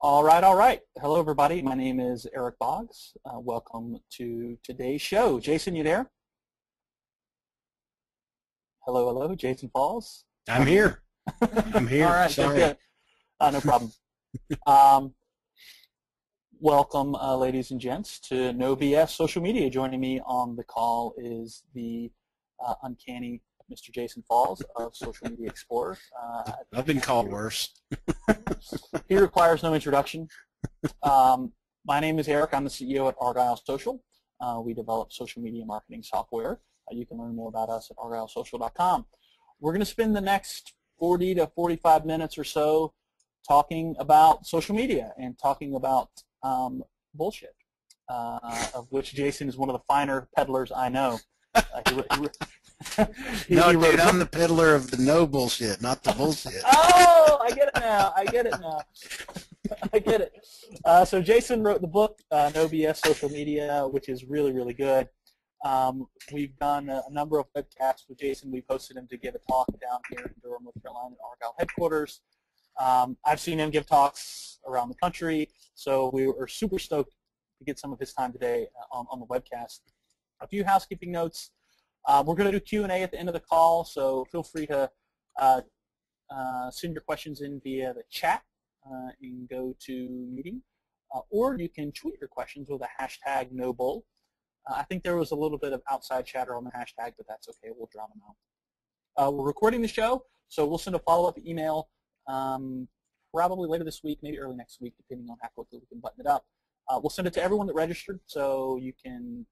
All right, all right. Hello, everybody. My name is Eric Boggs. Welcome to today's show. Jason, you there? Hello, hello. Jason Falls. I'm here. I'm here. All right, sorry. good. No problem. Welcome, ladies and gents, to No BS Social Media. Joining me on the call is the uncanny Mr. Jason Falls of Social Media Explorer. I've been called worse. He requires no introduction. My name is Eric. I'm the CEO at Argyle Social. We develop social media marketing software. You can learn more about us at argylesocial.com. We're going to spend the next 40 to 45 minutes or so talking about social media and talking about bullshit, of which Jason is one of the finer peddlers I know. No, dude, I'm the peddler of the no bullshit, not the bullshit. Oh, I get it now. I get it now. I get it. So Jason wrote the book, No BS Social Media, which is really, really good. We've done a number of webcasts with Jason. We posted him to give a talk down here in Durham, North Carolina, at Argyle headquarters. I've seen him give talks around the country, so we were super stoked to get some of his time today on the webcast. A few housekeeping notes. We're going to do Q&A at the end of the call, so feel free to send your questions in via the chat and go to meeting, or you can tweet your questions with a hashtag NoBull. I think there was a little bit of outside chatter on the hashtag, but that's okay. We'll drown them out. We're recording the show, so we'll send a follow-up email probably later this week, maybe early next week, depending on how quickly we can button it up. We'll send it to everyone that registered, so you can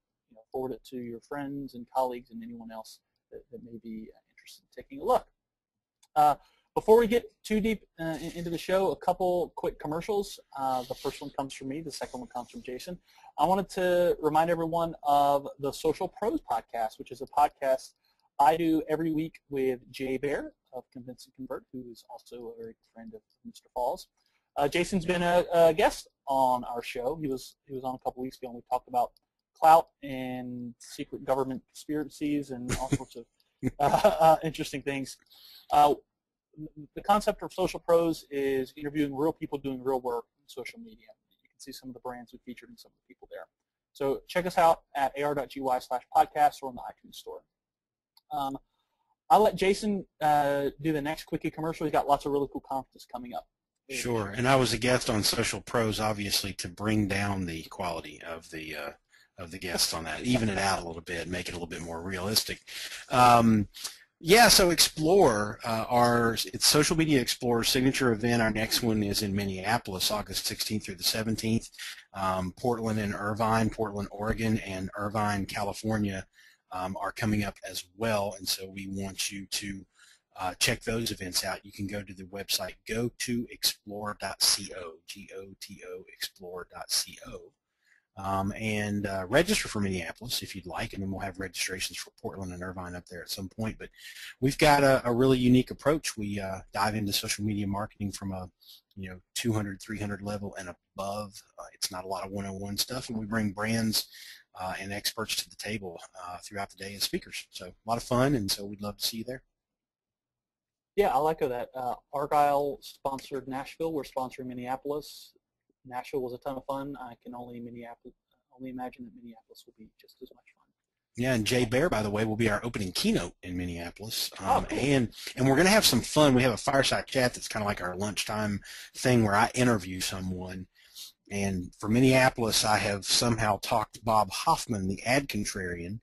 forward it to your friends and colleagues and anyone else that may be interested in taking a look. Before we get too deep into the show, a couple quick commercials. The first one comes from me. The second one comes from Jason. I wanted to remind everyone of the Social Pros podcast, which is a podcast I do every week with Jay Baer of Convince and Convert, who is also a very good friend of Mr. Falls. Jason's been a guest on our show. He was on a couple weeks ago, and we talked about clout and secret government conspiracies and all sorts of interesting things. The concept of Social Pros is interviewing real people doing real work in social media. You can see some of the brands we featured and some of the people there. So check us out at ar.gy/podcast or on the iTunes store. I'll let Jason do the next quickie commercial. He's got lots of really cool conferences coming up. Sure, and I was a guest on Social Pros, obviously, to bring down the quality of the guests on that, even it out a little bit, make it a little bit more realistic. Yeah, so Explore, it's Social Media Explorer signature event. Our next one is in Minneapolis, August 16th through the 17th. Portland and Irvine, Portland, Oregon, and Irvine, California are coming up as well, and so we want you to check those events out. You can go to the website gotoexplore.co, G-O-T-O, explore.co. And register for Minneapolis if you'd like, and then we'll have registrations for Portland and Irvine up there at some point. But we've got a really unique approach. We dive into social media marketing from a 200, 300 level and above. It's not a lot of one-on-one stuff, and we bring brands and experts to the table throughout the day as speakers. So a lot of fun, and so we'd love to see you there. Yeah, I'll echo that. Argyle sponsored Nashville. We're sponsoring Minneapolis. Nashville was a ton of fun. I can only imagine that Minneapolis will be just as much fun. Yeah, and Jay Baer, by the way, will be our opening keynote in Minneapolis. Cool. And we're going to have some fun. We have a fireside chat that's kind of like our lunchtime thing where I interview someone. And for Minneapolis, I have somehow talked Bob Hoffman, the ad contrarian,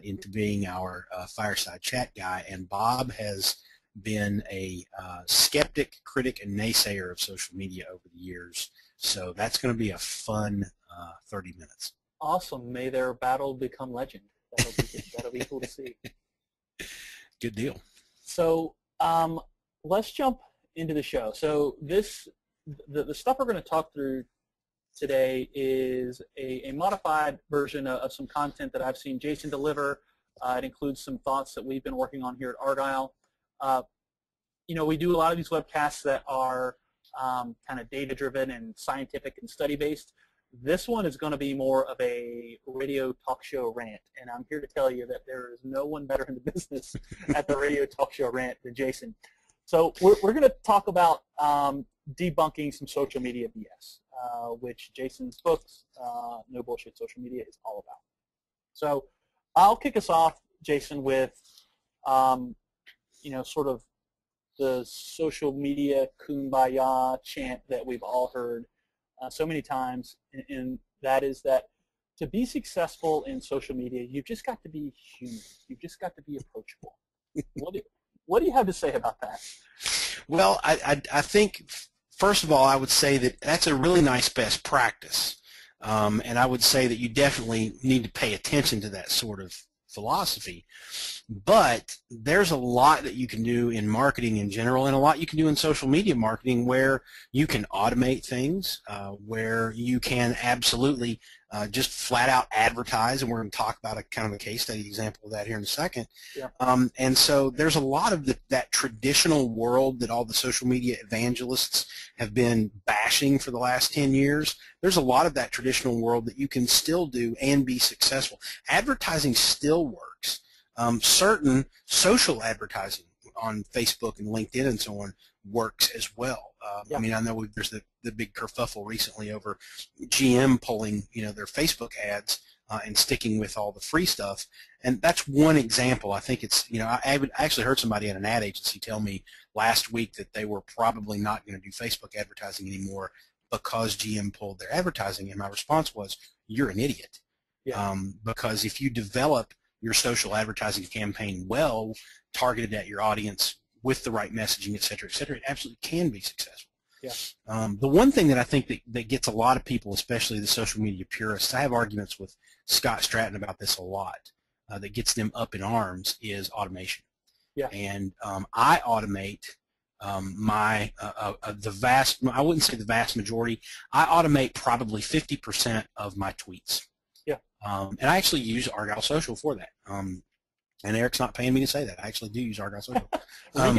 into being our fireside chat guy. And Bob has been a skeptic, critic, and naysayer of social media over the years. So that's going to be a fun 30 minutes. Awesome. May their battle become legend. That'll be cool to see. Good deal. So let's jump into the show. So the stuff we're going to talk through today is a modified version of some content that I've seen Jason deliver. It includes some thoughts that we've been working on here at Argyle. We do a lot of these webcasts that are kind of data-driven and scientific and study-based. This one is going to be more of a radio talk show rant, and I'm here to tell you that there is no one better in the business at the radio talk show rant than Jason. So we're going to talk about debunking some social media BS, which Jason's books, No Bullshit Social Media, is all about. So I'll kick us off, Jason, with sort of the social media kumbaya chant that we've all heard so many times, and that is that to be successful in social media, you've just got to be human. You've just got to be approachable. What do you have to say about that? Well, I think, first of all, I would say that that's a really nice best practice. And I would say that you definitely need to pay attention to that sort of philosophy. But there's a lot that you can do in marketing in general, and a lot you can do in social media marketing, where you can automate things, where you can absolutely just flat out advertise, and we're going to talk about a kind of a case study example of that here in a second. Yeah. And so there's a lot of that traditional world that all the social media evangelists have been bashing for the last 10 years. There's a lot of that traditional world that you can still do and be successful. Advertising still works. Certain social advertising on Facebook and LinkedIn and so on works as well. Yeah. I mean, I know there's the big kerfuffle recently over GM pulling, their Facebook ads and sticking with all the free stuff, and that's one example. I think it's, I actually heard somebody at an ad agency tell me last week that they were probably not going to do Facebook advertising anymore because GM pulled their advertising, and my response was, you're an idiot. Yeah. Because if you develop your social advertising campaign well, targeted at your audience with the right messaging, et cetera, it absolutely can be successful. Yeah. The one thing that I think that gets a lot of people, especially the social media purists, I have arguments with Scott Stratton about this a lot, that gets them up in arms, is automation. Yeah. And I automate the vast, I wouldn't say the vast majority, I automate probably 50% of my tweets. Yeah. And I actually use Argyle Social for that. And Eric's not paying me to say that. I actually do use Argyle Social. I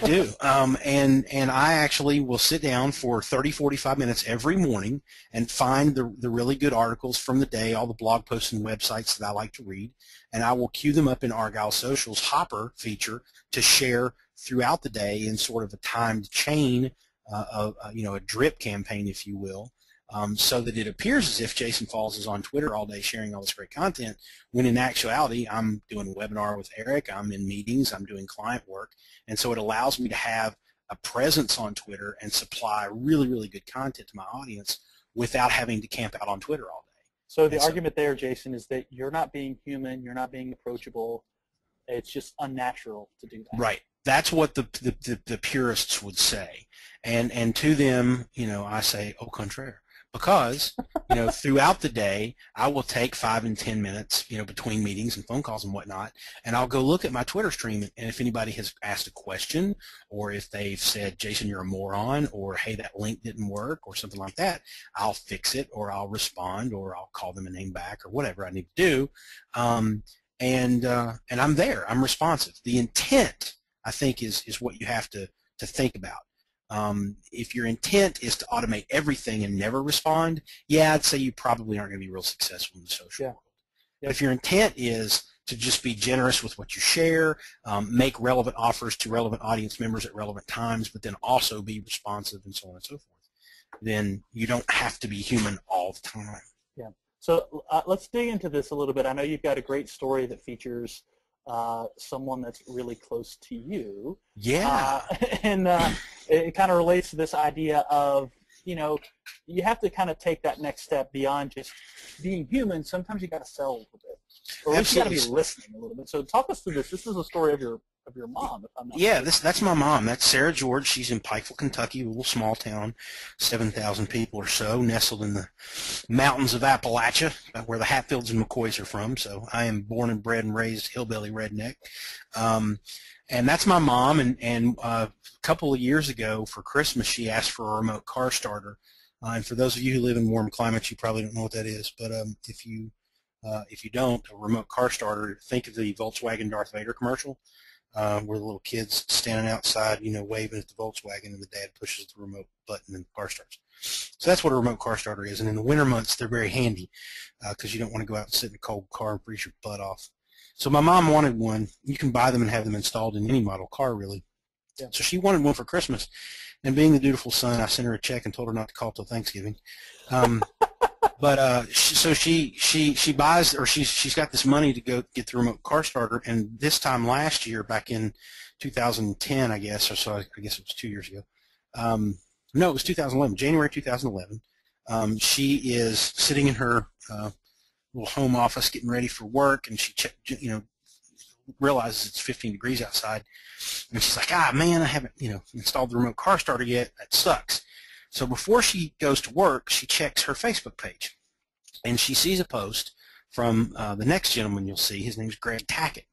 do. And I actually will sit down for 30, 45 minutes every morning and find the really good articles from the day, all the blog posts and websites that I like to read, and I will queue them up in Argyle Social's Hopper feature to share throughout the day in sort of a timed chain, a drip campaign, if you will. So that it appears as if Jason Falls is on Twitter all day sharing all this great content, when in actuality I'm doing a webinar with Eric, I'm in meetings, I'm doing client work, and so it allows me to have a presence on Twitter and supply really, really good content to my audience without having to camp out on Twitter all day. So the argument there, Jason, is that you're not being human, you're not being approachable, it's just unnatural to do that. Right. That's what the purists would say. And to them, I say, au contraire. Because, throughout the day, I will take 5 and 10 minutes, between meetings and phone calls and whatnot, and I'll go look at my Twitter stream, and if anybody has asked a question, or if they've said, Jason, you're a moron, or hey, that link didn't work, or something like that, I'll fix it, or I'll respond, or I'll call them a name back, or whatever I need to do, and I'm there. I'm responsive. The intent, I think, is what you have to think about. If your intent is to automate everything and never respond, yeah, I'd say you probably aren't going to be real successful in the social world. But if your intent is to just be generous with what you share, make relevant offers to relevant audience members at relevant times, but then also be responsive and so on and so forth, then you don't have to be human all the time. Yeah. So let's dig into this a little bit. I know you've got a great story that features someone that's really close to you. Yeah. And it kind of relates to this idea of, you have to kind of take that next step beyond just being human. Sometimes you got to sell a little bit, or at least you got to be listening a little bit. So talk us through this. This is a story of your mom, if I'm not mistaken. That's my mom. That's Sarah George. She's in Pikeville, Kentucky, a little small town, 7,000 people or so, nestled in the mountains of Appalachia, where the Hatfields and McCoys are from. So I am born and bred and raised hillbilly redneck. And that's my mom, and a couple of years ago for Christmas she asked for a remote car starter. And for those of you who live in warm climates, you probably don't know what that is, but if you don't, a remote car starter, think of the Volkswagen Darth Vader commercial, where the little kid's standing outside, waving at the Volkswagen, and the dad pushes the remote button and the car starts. So that's what a remote car starter is, and in the winter months they're very handy because you don't want to go out and sit in a cold car and freeze your butt off. So my mom wanted one. You can buy them and have them installed in any model car, really. Yeah. So she wanted one for Christmas, And being the dutiful son, I sent her a check and told her not to call till Thanksgiving. So she buys, or she's got this money to go get the remote car starter, and this time last year, back in 2010, I guess, or so, I guess it was 2 years ago. No, it was 2011, January 2011. She is sitting in her little home office getting ready for work, and she realizes it's 15 degrees outside, and she's like, man, I haven't installed the remote car starter yet. That sucks. So before she goes to work, she checks her Facebook page, and she sees a post from the next gentleman you'll see. His name's Greg Tackett.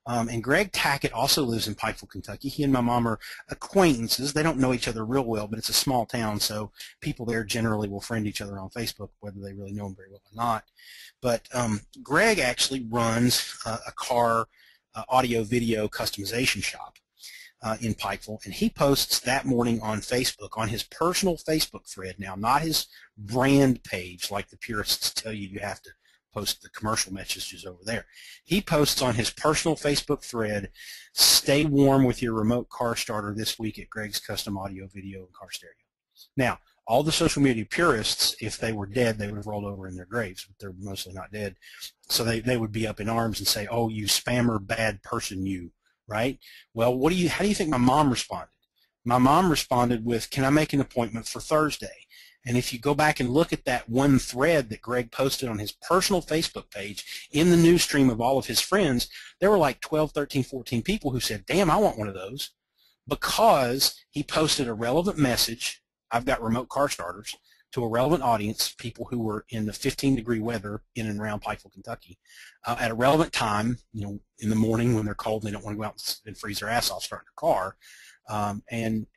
And Greg Tackett also lives in Pikeville, Kentucky. He and my mom are acquaintances. They don't know each other real well, but it's a small town, so people there generally will friend each other on Facebook, whether they really know him very well or not. But Greg actually runs a car audio-video customization shop in Pikeville, and he posts that morning on Facebook, on his personal Facebook thread. Now, not his brand page like the purists tell you you have to post the commercial messages over there. He posts on his personal Facebook thread, "Stay warm with your remote car starter this week at Greg's Custom Audio, Video, and Car Stereo." Now, all the social media purists, if they were dead, they would have rolled over in their graves, but they're mostly not dead. So they would be up in arms and say, "Oh, you spammer, bad person, you," right? Well, how do you think my mom responded? My mom responded with, "Can I make an appointment for Thursday?" And if you go back and look at that one thread that Greg posted on his personal Facebook page in the news stream of all of his friends, there were like 12, 13, 14 people who said, "Damn, I want one of those," because he posted a relevant message, "I've got remote car starters," to a relevant audience, people who were in the 15-degree weather in and around Pikeville, Kentucky, at a relevant time, in the morning when they're cold and they don't want to go out and freeze their ass off starting a car, and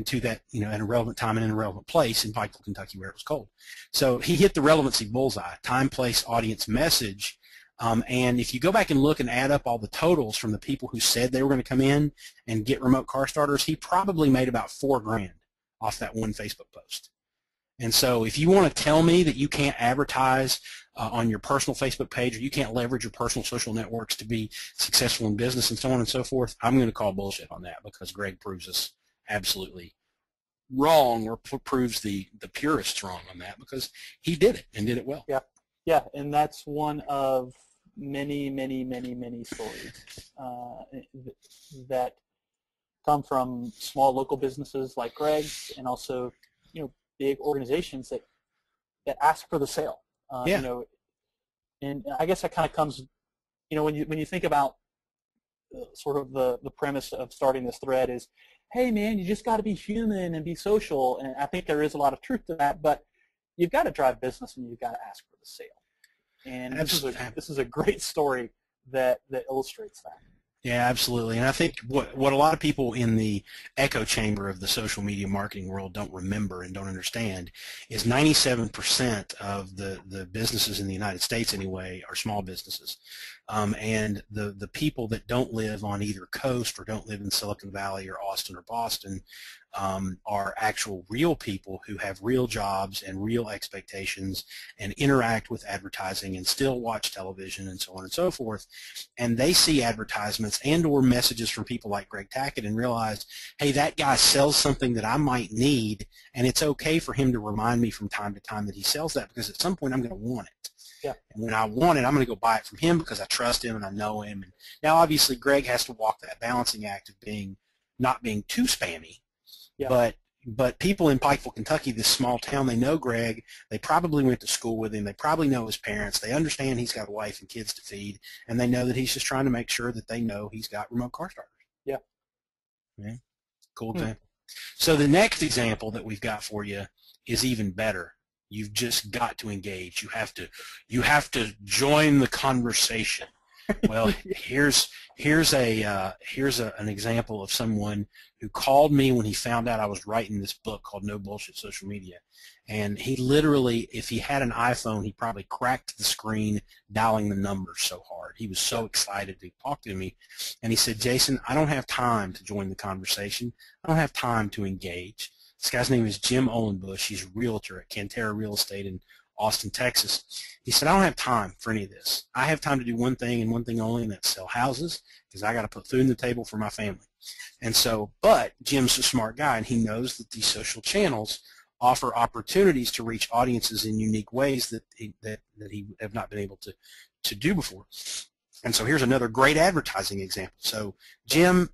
to that, at a relevant time and in a relevant place in Pikeville, Kentucky, where it was cold. So he hit the relevancy bullseye: time, place, audience, message. And if you go back and look and add up all the totals from the people who said they were going to come in and get remote car starters, he probably made about $4,000 off that one Facebook post. And so if you want to tell me that you can't advertise on your personal Facebook page, or you can't leverage your personal social networks to be successful in business and so on and so forth, I'm going to call bullshit on that, because Greg proves us absolutely wrong, or proves the purists wrong on that, because he did it and did it well. Yeah, and that's one of many, many, many, many stories that come from small local businesses like Greg's, and also big organizations that ask for the sale. And I guess that kind of comes, when you think about sort of the premise of starting this thread is, hey man, you just got to be human and be social. And I think there is a lot of truth to that, but you've got to drive business and you've got to ask for the sale. And this is a great story that illustrates that. Yeah, absolutely. And I think what a lot of people in the echo chamber of the social media marketing world don't remember and don't understand is 97% of the businesses in the United States anyway are small businesses. And the people that don't live on either coast, or don't live in Silicon Valley or Austin or Boston, are actual real people who have real jobs and real expectations and interact with advertising and still watch television and so on and so forth. And they see advertisements and or messages from people like Greg Tackett and realize, hey, that guy sells something that I might need, and it's okay for him to remind me from time to time that he sells that, because at some point I'm going to want it. Yeah. And when I want it, I'm going to go buy it from him because I trust him and I know him. And now, obviously, Greg has to walk that balancing act of not being too spammy. Yeah. But people in Pikeville, Kentucky, this small town, they know Greg. They probably went to school with him. They probably know his parents. They understand he's got a wife and kids to feed, and they know that he's just trying to make sure that they know he's got remote car starters. Yeah. Okay. Cool example. So the next example that we've got for you is even better. You've just got to engage. You have to join the conversation. Well, here's an example of someone who called me when he found out I was writing this book called No Bullshit Social Media. And he literally, if he had an iPhone, he probably cracked the screen dialing the numbers so hard. He was so excited to talk to me. And he said, "Jason, I don't have time to join the conversation. I don't have time to engage." This guy's name is Jim Olenbush. He's a realtor at CANTERA Real Estate in Austin, Texas. He said, I don't have time for any of this. I have time to do one thing and one thing only, and that's sell houses, because I got to put food on the table for my family. And so, but Jim's a smart guy, and he knows that these social channels offer opportunities to reach audiences in unique ways that he have not been able to do before. And so here's another great advertising example. So Jim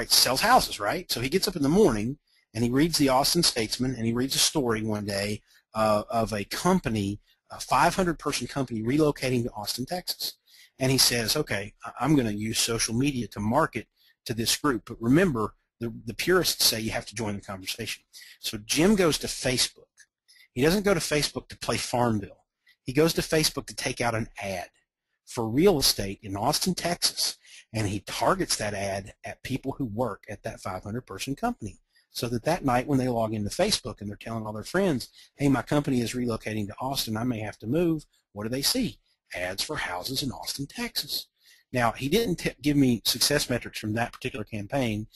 sells houses, right? So he gets up in the morning and he reads the Austin Statesman, and he reads a story one day of a company, a 500-person company relocating to Austin, Texas. And he says, okay, I'm going to use social media to market to this group. But remember, the purists say you have to join the conversation. So Jim goes to Facebook. He doesn't go to Facebook to play Farmville. He goes to Facebook to take out an ad for real estate in Austin, Texas, and he targets that ad at people who work at that 500-person company, so that night when they log into Facebook and they're telling all their friends, hey, my company is relocating to Austin, I may have to move, what do they see? Ads for houses in Austin, Texas. Now, he didn't give me success metrics from that particular campaign,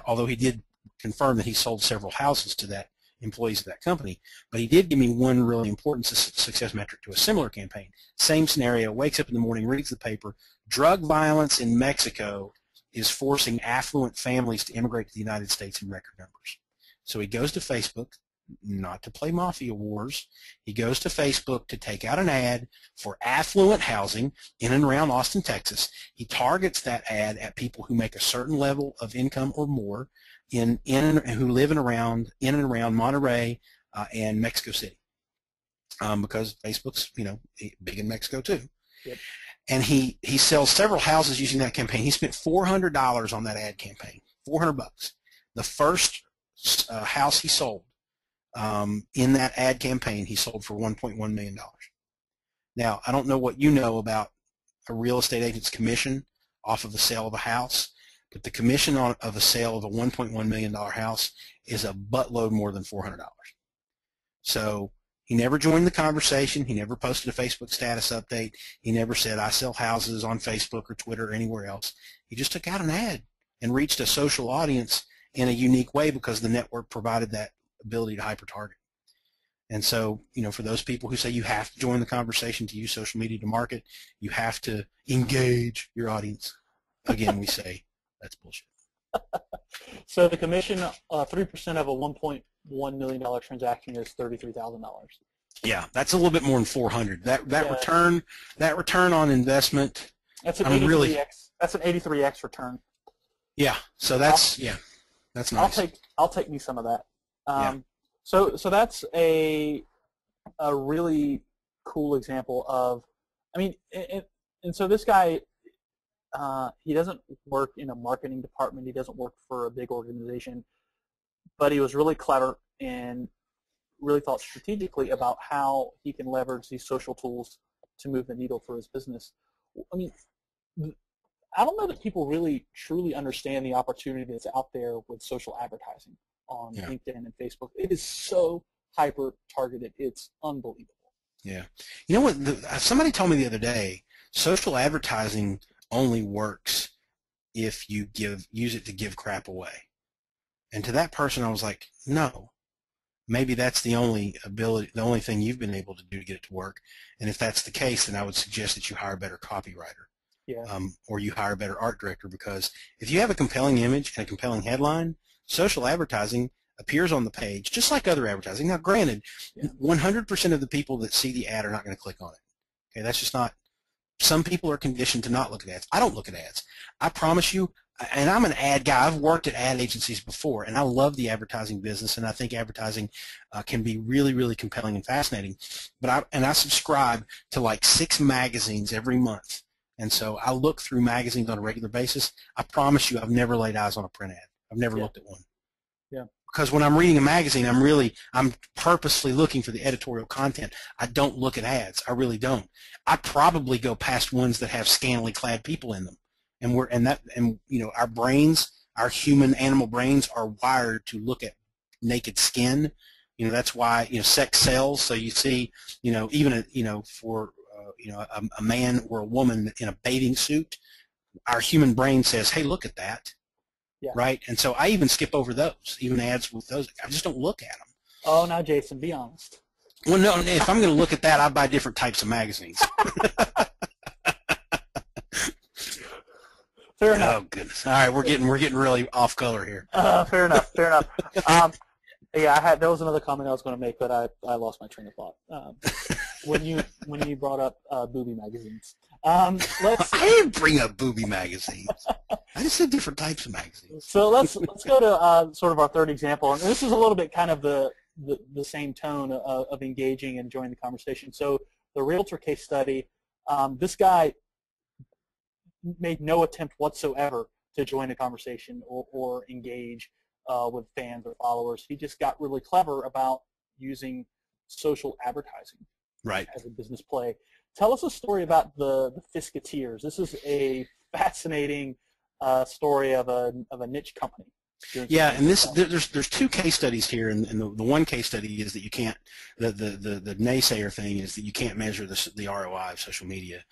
although he did confirm that he sold several houses to that employees of that company. But he did give me one really important success metric to a similar campaign. Same scenario, wakes up in the morning, reads the paper. Drug violence in Mexico is forcing affluent families to immigrate to the United States in record numbers. So he goes to Facebook, not to play mafia wars. He goes to Facebook to take out an ad for affluent housing in and around Austin, Texas. He targets that ad at people who make a certain level of income or more who live in and around Monterey and Mexico City, because Facebook's big in Mexico too. Yep. And he sells several houses using that campaign. He spent $400 on that ad campaign, $400. The first house he sold in that ad campaign, he sold for $1.1 million. Now, I don't know what you know about a real estate agent's commission off of the sale of a house, but the commission of a sale of a $1.1 million house is a buttload more than $400. So he never joined the conversation. He never posted a Facebook status update. He never said, I sell houses on Facebook or Twitter or anywhere else. He just took out an ad and reached a social audience in a unique way because the network provided that ability to hyper-target. And so, for those people who say you have to join the conversation to use social media to market, you have to engage your audience. Again, we say that's bullshit. So the commission, 3% of a $1.1 million transaction is $33,000. Yeah, that's a little bit more than 400. That return on investment. That's an 83x. That's an 83x return. Yeah. So that's nice. I'll take me some of that. Yeah. So that's a really cool example of, and so this guy, he doesn't work in a marketing department. He doesn't work for a big organization, but he was really clever and really thought strategically about how he can leverage these social tools to move the needle for his business. I don't know that people really truly understand the opportunity that's out there with social advertising on LinkedIn and Facebook. It is so hyper-targeted. It's unbelievable. Yeah. You know what? Somebody told me the other day, social advertising only works if you use it to give crap away. And to that person, I was like, no. Maybe that's the only thing you've been able to do to get it to work. And if that's the case, then I would suggest that you hire a better copywriter. Yeah. Or you hire a better art director, because if you have a compelling image and a compelling headline, social advertising appears on the page just like other advertising. Now, granted, 100% of the people that see the ad are not going to click on it. Okay, that's just not. Some people are conditioned to not look at ads. I don't look at ads. I promise you, and I'm an ad guy. I've worked at ad agencies before, and I love the advertising business, and I think advertising can be really, really compelling and fascinating. But I subscribe to like 6 magazines every month. And so I look through magazines on a regular basis. I promise you I've never laid eyes on a print ad. I've never looked at one. Yeah. Because when I'm reading a magazine, I'm purposely looking for the editorial content. I don't look at ads. I really don't. I probably go past ones that have scantily clad people in them. And our brains, our human animal brains are wired to look at naked skin. That's why, sex sells. So you see, even for a man or a woman in a bathing suit, our human brain says, hey, look at that. Yeah. Right? And so I even skip over those, even ads with those. I just don't look at them. Oh, now, Jason, be honest. Well, no, if I'm going to look at that, I buy different types of magazines. Fair enough. Oh goodness! All right, we're getting really off color here. Fair enough. Fair enough. Yeah, there was another comment I was going to make, but I lost my train of thought when you brought up booby magazines. Let's. I didn't bring up booby magazines. I just said different types of magazines. So let's go to sort of our third example, and this is a little bit kind of the same tone of engaging and enjoying the conversation. So the realtor case study, this guy made no attempt whatsoever to join a conversation or engage with fans or followers. He just got really clever about using social advertising as a business play. Tell us a story about the Fisketeers. This is a fascinating story of a niche company. Yeah, and there's two case studies here, and the one case study is that you can't, the naysayer thing is that you can't measure the ROI of social media,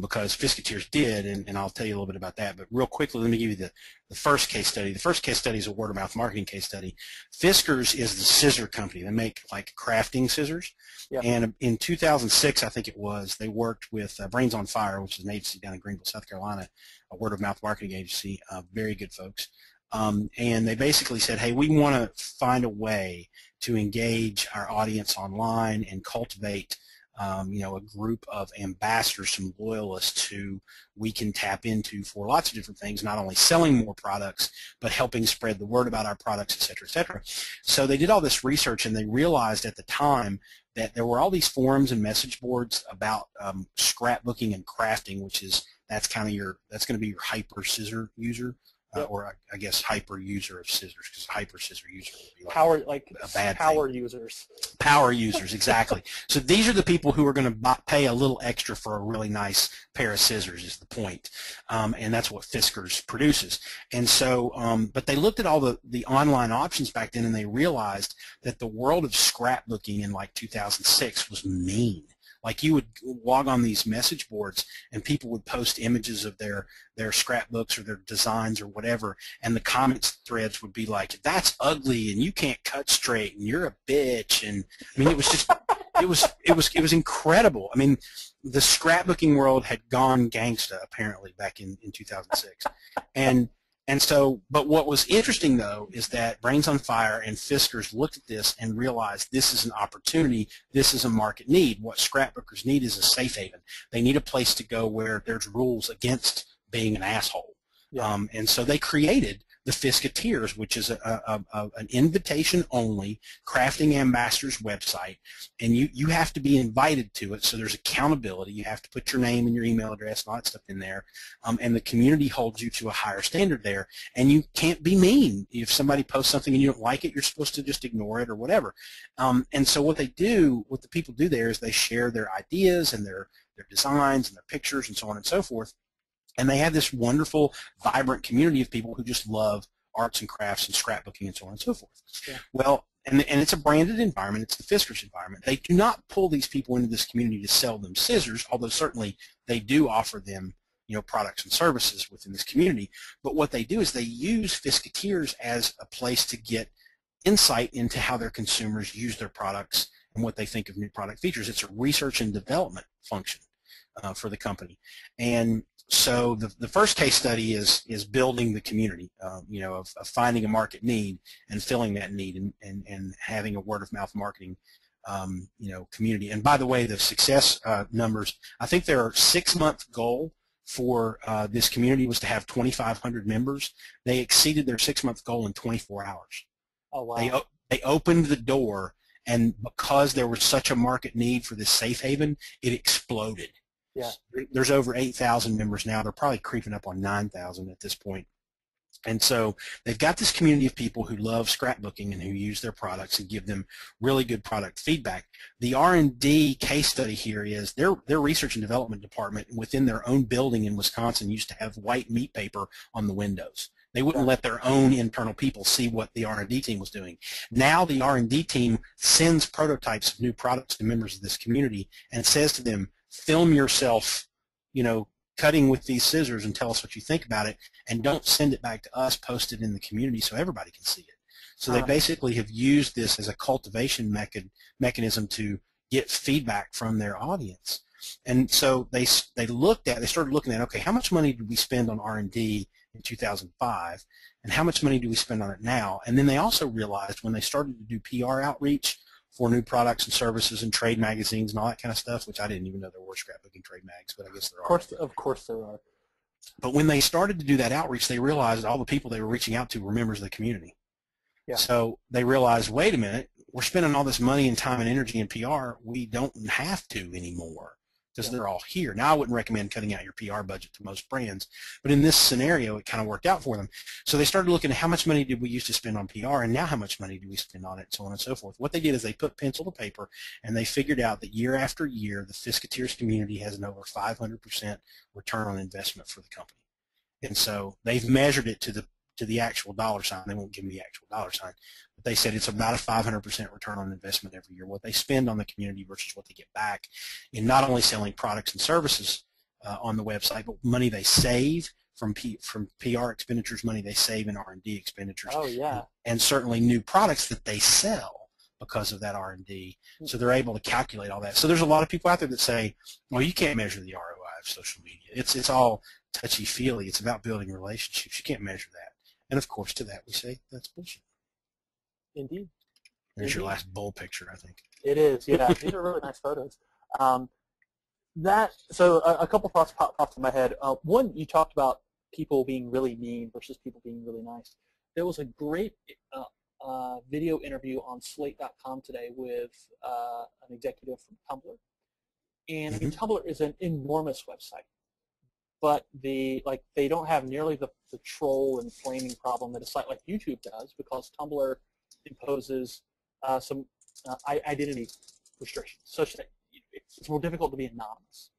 because Fisketeers did, and I'll tell you a little bit about that. But real quickly, let me give you the first case study. The first case study is a word of mouth marketing case study. Fiskars is the scissor company. They make like crafting scissors, and in 2006, I think it was, they worked with Brains on Fire, which is an agency down in Greenville, South Carolina, a word of mouth marketing agency, very good folks. And they basically said, hey, we want to find a way to engage our audience online and cultivate, a group of ambassadors, some loyalists who we can tap into for lots of different things, not only selling more products, but helping spread the word about our products, et cetera, et cetera. So they did all this research, and they realized at the time that there were all these forums and message boards about scrapbooking and crafting, that's going to be your hyper scissor user. Or I guess hyper user of scissors, because hyper scissor user would be like a bad power thing. users. Power users, exactly. So these are the people who are going to pay a little extra for a really nice pair of scissors, is the point, and that's what Fiskars produces. And so, but they looked at all the online options back then, and they realized that the world of scrapbooking in like 2006 was mean. Like, you would log on these message boards, and people would post images of their scrapbooks or their designs or whatever, and the comments threads would be like, "That's ugly, and you can't cut straight, and you're a bitch." And I mean, it was just, it was incredible. I mean, the scrapbooking world had gone gangsta apparently back in 2006, and so, but what was interesting, though, is that Brains on Fire and Fiskars looked at this and realized this is an opportunity, this is a market need. What scrapbookers need is a safe haven. They need a place to go where there's rules against being an asshole. Yeah. And so they created the Fisketeers, which is an invitation-only crafting ambassadors website, and you have to be invited to it, so there's accountability. You have to put your name and your email address and all that stuff in there, and the community holds you to a higher standard there, and you can't be mean. If somebody posts something and you don't like it, you're supposed to just ignore it or whatever. And so what the people do there is they share their ideas and their designs and their pictures and so on and so forth. And they have this wonderful, vibrant community of people who just love arts and crafts and scrapbooking and so on and so forth. Yeah. Well, and it's a branded environment. It's the Fiskars environment. They do not pull these people into this community to sell them scissors, although certainly they do offer them, products and services within this community. But what they do is they use Fisketeers as a place to get insight into how their consumers use their products and what they think of new product features. It's a research and development function for the company. And so the first case study is building the community, of finding a market need and filling that need, and having a word-of-mouth marketing, community. And by the way, the success numbers, I think their 6-month goal for this community was to have 2,500 members. They exceeded their 6-month goal in 24 hours. Oh, wow. They opened the door, and because there was such a market need for this safe haven, it exploded. Yeah. There's over 8,000 members now. They're probably creeping up on 9,000 at this point. And so they've got this community of people who love scrapbooking and who use their products and give them really good product feedback. The R&D case study here is their research and development department within their own building in Wisconsin used to have white meat paper on the windows. They wouldn't let their own internal people see what the R&D team was doing. Now the R&D team sends prototypes of new products to members of this community and says to them, film yourself, cutting with these scissors and tell us what you think about it, and don't send it back to us, post it in the community so everybody can see it. So they basically have used this as a cultivation mechanism to get feedback from their audience. And so they started looking at, okay, how much money did we spend on R&D in 2005, and how much money do we spend on it now? And then they also realized when they started to do PR outreach for new products and services and trade magazines and all that kind of stuff, which I didn't even know there were scrapbooking trade mags, but I guess there are. Of course there are. But when they started to do that outreach, they realized all the people they were reaching out to were members of the community. Yeah. So they realized, wait a minute, we're spending all this money and time and energy in PR. We don't have to anymore because they're all here. Now, I wouldn't recommend cutting out your PR budget to most brands, but in this scenario, it kind of worked out for them. So they started looking at how much money did we used to spend on PR, and now how much money do we spend on it, and so on and so forth. What they did is they put pencil to paper, and they figured out that year after year, the Fisketeers community has an over 500% return on investment for the company. And so they've measured it to the actual dollar sign. They won't give me the actual dollar sign, but they said it's about a 500% return on investment every year, what they spend on the community versus what they get back in not only selling products and services on the website, but money they save from PR expenditures, money they save in R&D expenditures. Oh, yeah. And certainly new products that they sell because of that R&D. So they're able to calculate all that. So there's a lot of people out there that say, well, you can't measure the ROI of social media. It's all touchy-feely. It's about building relationships. You can't measure that. And, of course, to that we say that's bullshit. Indeed. There's your last bull picture, I think. It is, yeah. These are really nice photos. So a couple thoughts popped in my head. One, you talked about people being really mean versus people being really nice. There was a great video interview on Slate.com today with an executive from Tumblr. And Tumblr is an enormous website. But they don't have nearly the troll and flaming problem that a site like YouTube does, because Tumblr imposes some identity restrictions such that it's more difficult to be anonymous.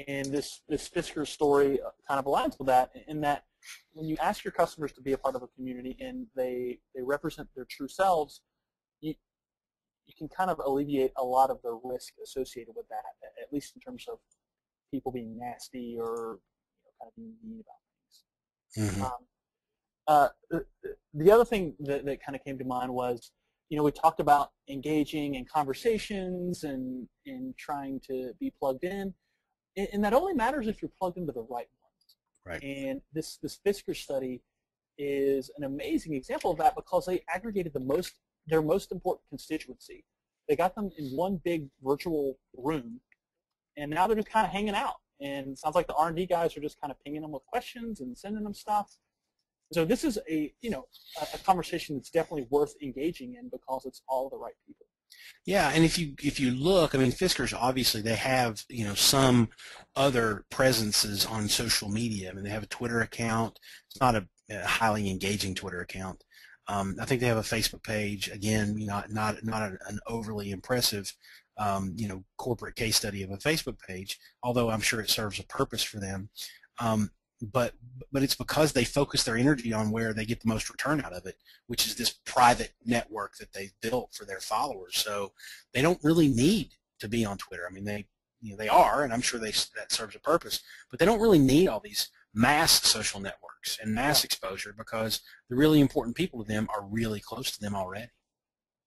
And this Fisker story kind of aligns with that, in that when you ask your customers to be a part of a community and they represent their true selves, you can kind of alleviate a lot of the risk associated with that, at least in terms of people being nasty or kind of being mean about things. The other thing that kind of came to mind was, we talked about engaging in conversations and trying to be plugged in, and that only matters if you're plugged into the right ones. Right. And this Fisker study is an amazing example of that, because they aggregated their most important constituency. They got them in one big virtual room, and now they're just kind of hanging out. And it sounds like the R&D guys are just kind of pinging them with questions and sending them stuff. So this is a conversation that's definitely worth engaging in, because it's all the right people. Yeah, and if you look, I mean, Fiskers, obviously they have some other presences on social media. I mean, they have a Twitter account. It's not a highly engaging Twitter account. I think they have a Facebook page. Again, not an overly impressive corporate case study of a Facebook page, although I'm sure it serves a purpose for them. But it's because they focus their energy on where they get the most return out of it, which is this private network that they've built for their followers. So they don't really need to be on Twitter. I mean, they are, and I'm sure that serves a purpose, but they don't really need all these mass social networks and mass exposure, because the really important people to them are really close to them already.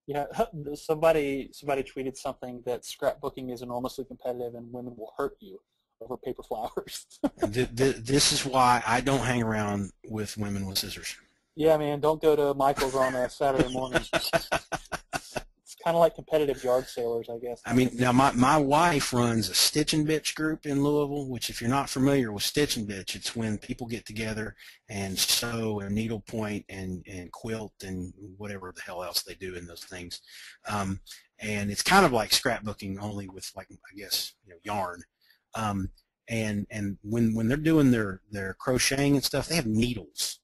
Yeah, somebody tweeted something that scrapbooking is enormously competitive and women will hurt you over paper flowers. This is why I don't hang around with women with scissors. Yeah, man, don't go to Michael's on a Saturday morning. It's kind of like competitive yard sailors, I guess. I mean, now my wife runs a Stitch and Bitch group in Louisville, which, if you're not familiar with Stitch and Bitch, it's when people get together and sew and needlepoint and quilt and whatever the hell else they do in those things. And it's kind of like scrapbooking, only with, like, I guess, yarn. And when they're doing their crocheting and stuff, they have needles.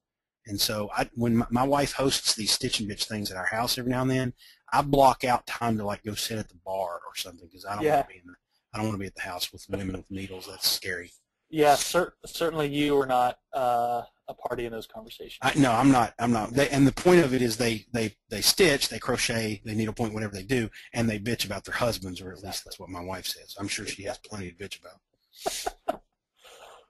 And so when my wife hosts these Stitch and Bitch things at our house every now and then, I block out time to go sit at the bar or something, because I don't want to be at the house with women with needles. That's scary. Yeah, certainly you are not a party in those conversations. No, I'm not. And the point of it is they stitch, they crochet, they needlepoint, whatever they do, and they bitch about their husbands, or at least that's what my wife says. I'm sure she has plenty to bitch about.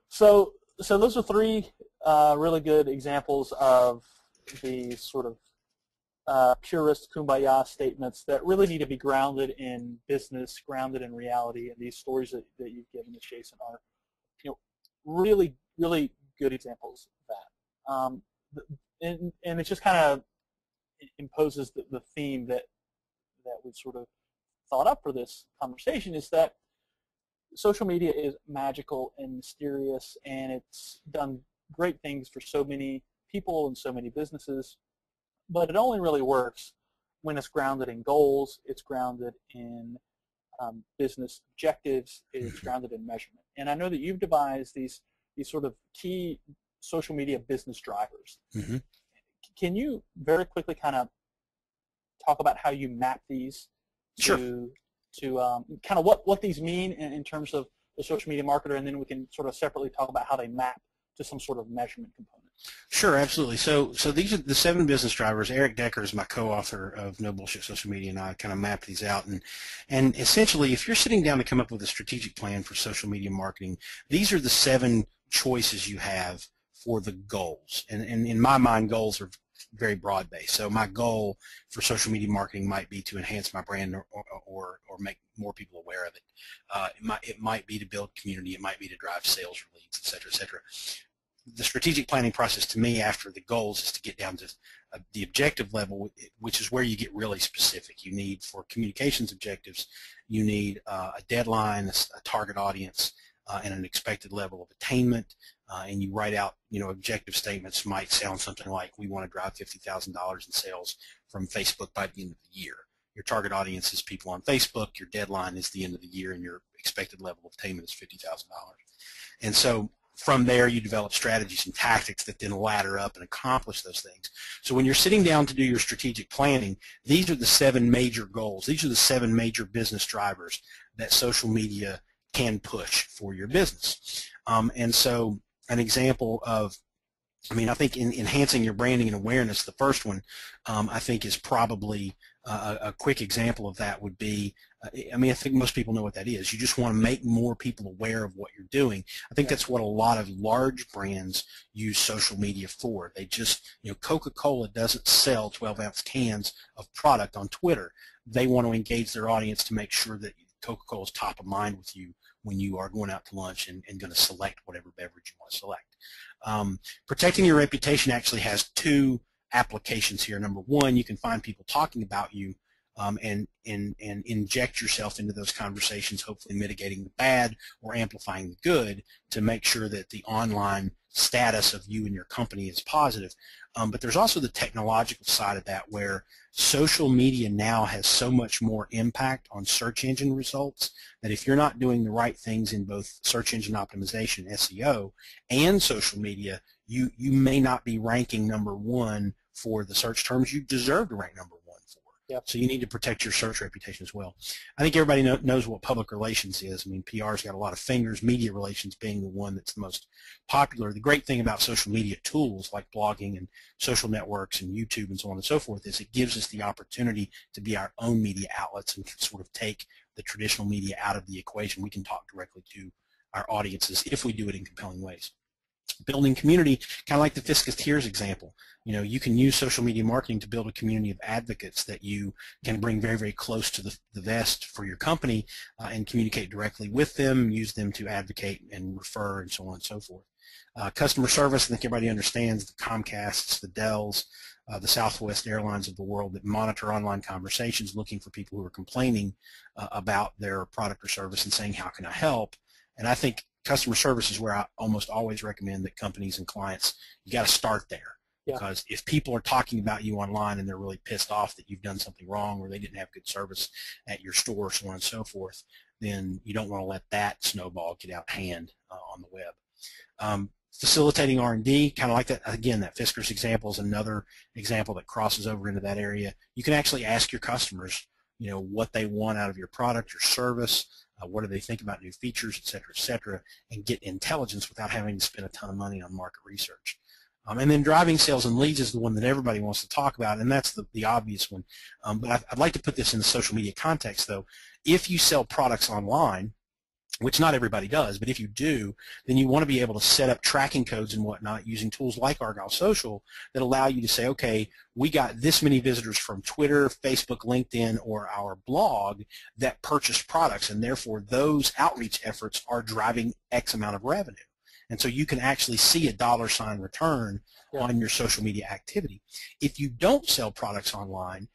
So those are three really good examples of the sort of purist kumbaya statements that really need to be grounded in business, grounded in reality. And these stories that you've given us, Jason, are really, really good examples of that. And it just kind of imposes the theme that we've sort of thought up for this conversation, is that social media is magical and mysterious, and it's done great things for so many people and so many businesses, but it only really works when it's grounded in goals, it's grounded in business objectives, it's grounded in measurement. And I know that you've devised these sort of key social media business drivers. Mm-hmm. Can you very quickly kind of talk about how you map these to kind of what these mean in terms of the social media marketer, and then we can sort of separately talk about how they map to some sort of measurement component? Sure, absolutely. So these are the 7 business drivers. Eric Decker is my co-author of No Bullshit Social Media, and I kind of mapped these out. And essentially, if you're sitting down to come up with a strategic plan for social media marketing, these are the 7 choices you have for the goals. And in my mind, goals are very broad-based. So my goal for social media marketing might be to enhance my brand or make more people aware of it. It might be to build community. It might be to drive sales or leads, et cetera, et cetera. The strategic planning process to me after the goals is to get down to the objective level, which is where you get really specific. You need, for communications objectives, you need a deadline, a target audience, and an expected level of attainment. And you write out, objective statements might sound something like, we want to drive $50,000 in sales from Facebook by the end of the year. Your target audience is people on Facebook, your deadline is the end of the year, and your expected level of attainment is $50,000. And so from there, you develop strategies and tactics that then ladder up and accomplish those things. So when you're sitting down to do your strategic planning, these are the 7 major goals. These are the 7 major business drivers that social media can push for your business. And so an example of, I think in enhancing your branding and awareness, the first one, I think is probably a quick example of that would be, I think most people know what that is. You just want to make more people aware of what you're doing. I think that's what a lot of large brands use social media for. They just, Coca-Cola doesn't sell 12-ounce cans of product on Twitter. They want to engage their audience to make sure that Coca-Cola is top of mind with you when you are going out to lunch and going to select whatever beverage you want to select. Protecting your reputation actually has 2 applications here. Number 1, you can find people talking about you and inject yourself into those conversations, hopefully mitigating the bad or amplifying the good to make sure that the online status of you and your company is positive. But there's also the technological side of that, where social media now has so much more impact on search engine results that if you're not doing the right things in both search engine optimization, SEO, and social media, you may not be ranking number 1 for the search terms you deserve to rank number 1 for. Yep. So you need to protect your search reputation as well. I think everybody knows what public relations is. PR's got a lot of fingers, media relations being the one that's the most popular. The great thing about social media tools like blogging and social networks and YouTube and so on and so forth is it gives us the opportunity to be our own media outlets and sort of take the traditional media out of the equation. We can talk directly to our audiences if we do it in compelling ways. Building community, kind of like the Fiscus Tears example. You can use social media marketing to build a community of advocates that you can bring very, very close to the vest for your company and communicate directly with them, use them to advocate and refer and so on and so forth. Customer service, I think everybody understands the Comcasts, the Dells, the Southwest Airlines of the world that monitor online conversations looking for people who are complaining about their product or service and saying, how can I help? And I think customer service is where I almost always recommend that companies and clients, you got to start there. Yeah. Because if people are talking about you online and they're really pissed off that you've done something wrong or they didn't have good service at your store, so on and so forth, then you don't want to let that snowball get out of hand on the web. Facilitating R&D, kind of like that, again, that Fiskars example is another example that crosses over into that area. You can actually ask your customers, what they want out of your product or service, what do they think about new features, et cetera, and get intelligence without having to spend a ton of money on market research. And then driving sales and leads is the one that everybody wants to talk about, and that's the obvious one. But I'd like to put this in the social media context, though. If you sell products online, which not everybody does, but if you do, then you want to be able to set up tracking codes and whatnot using tools like Argyle Social that allow you to say, okay, we got this many visitors from Twitter, Facebook, LinkedIn, or our blog that purchased products, and therefore those outreach efforts are driving X amount of revenue. And so you can actually see a $ return on your social media activity. If you don't sell products online,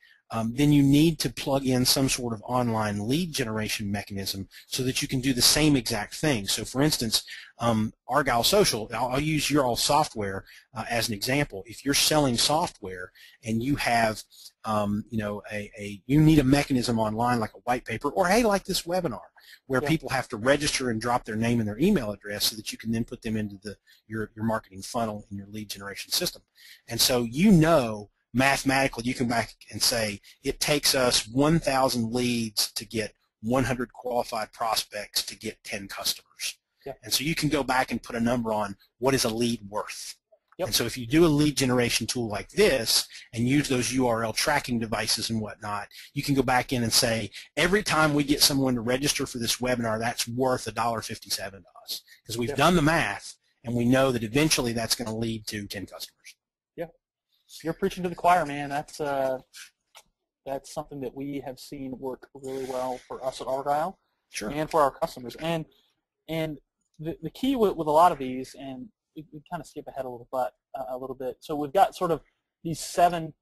then you need to plug in some sort of online lead generation mechanism so that you can do the same exact thing. So for instance, Argyle Social, I'll use your all software as an example. If you're selling software and you have you need a mechanism online like a white paper, or hey, like this webinar where people have to register and drop their name and their email address so that you can then put them into your marketing funnel in your lead generation system. And so mathematically, you can back and say it takes us 1,000 leads to get 100 qualified prospects to get 10 customers. And so you can go back and put a number on what is a lead worth. And so if you do a lead generation tool like this and use those URL tracking devices and whatnot, you can go back in and say, every time we get someone to register for this webinar, that's worth $1.57 to us. Because we've done the math, and we know that eventually that's going to lead to 10 customers. You're preaching to the choir, man. That's something that we have seen work really well for us at Argyle, and for our customers. And the key with a lot of these, and we kind of skip ahead a little bit. So we've got sort of these 7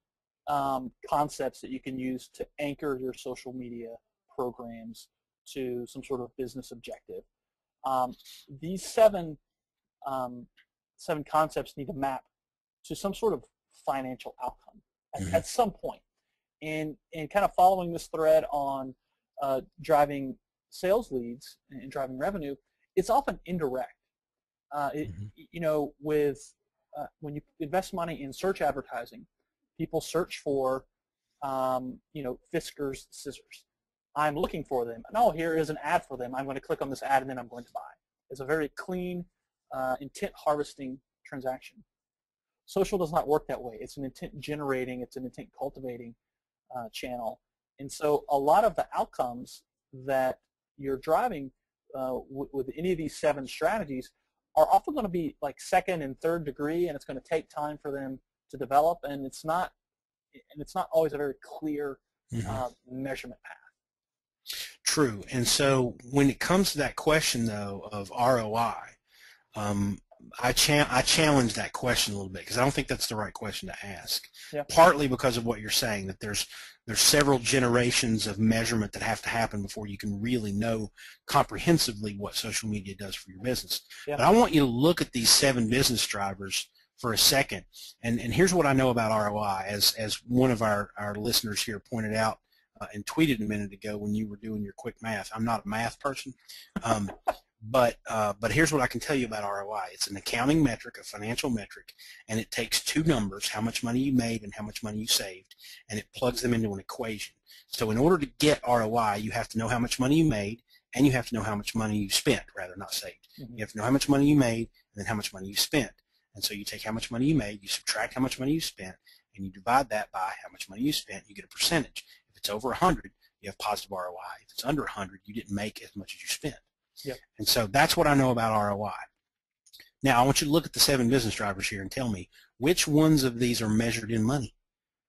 concepts that you can use to anchor your social media programs to some sort of business objective. These seven concepts need to map to some sort of financial outcome at some point. And kind of following this thread on driving sales leads and driving revenue, it's often indirect. When you invest money in search advertising, people search for, Fisker's scissors. I'm looking for them. And, oh, here is an ad for them. I'm going to click on this ad, and then I'm going to buy. It's a very clean, intent harvesting transaction. Social does not work that way. It's an intent generating, it's an intent cultivating channel. And so a lot of the outcomes that you're driving with any of these 7 strategies are often going to be like 2nd and 3rd degree, and it's going to take time for them to develop, and it's not always a very clear measurement path. True. And so when it comes to that question, though, of ROI, I challenge that question a little bit because I don't think that's the right question to ask. Partly because of what you're saying, that there's several generations of measurement that have to happen before you can really know comprehensively what social media does for your business. But I want you to look at these 7 business drivers for a second. And here's what I know about ROI. As one of our listeners here pointed out and tweeted a minute ago when you were doing your quick math, I'm not a math person. But here's what I can tell you about ROI. It's an accounting metric, a financial metric, and it takes 2 numbers, how much money you made and how much money you saved, and it plugs them into an equation. So in order to get ROI, you have to know how much money you made, and you have to know how much money you spent, rather, not saved. You have to know how much money you made and then how much money you spent. And so you take how much money you made, you subtract how much money you spent, and you divide that by how much money you spent, you get a percentage. If it's over 100, you have positive ROI. If it's under 100, you didn't make as much as you spent. And so that's what I know about ROI. Now, I want you to look at the 7 business drivers here and tell me which ones of these are measured in money.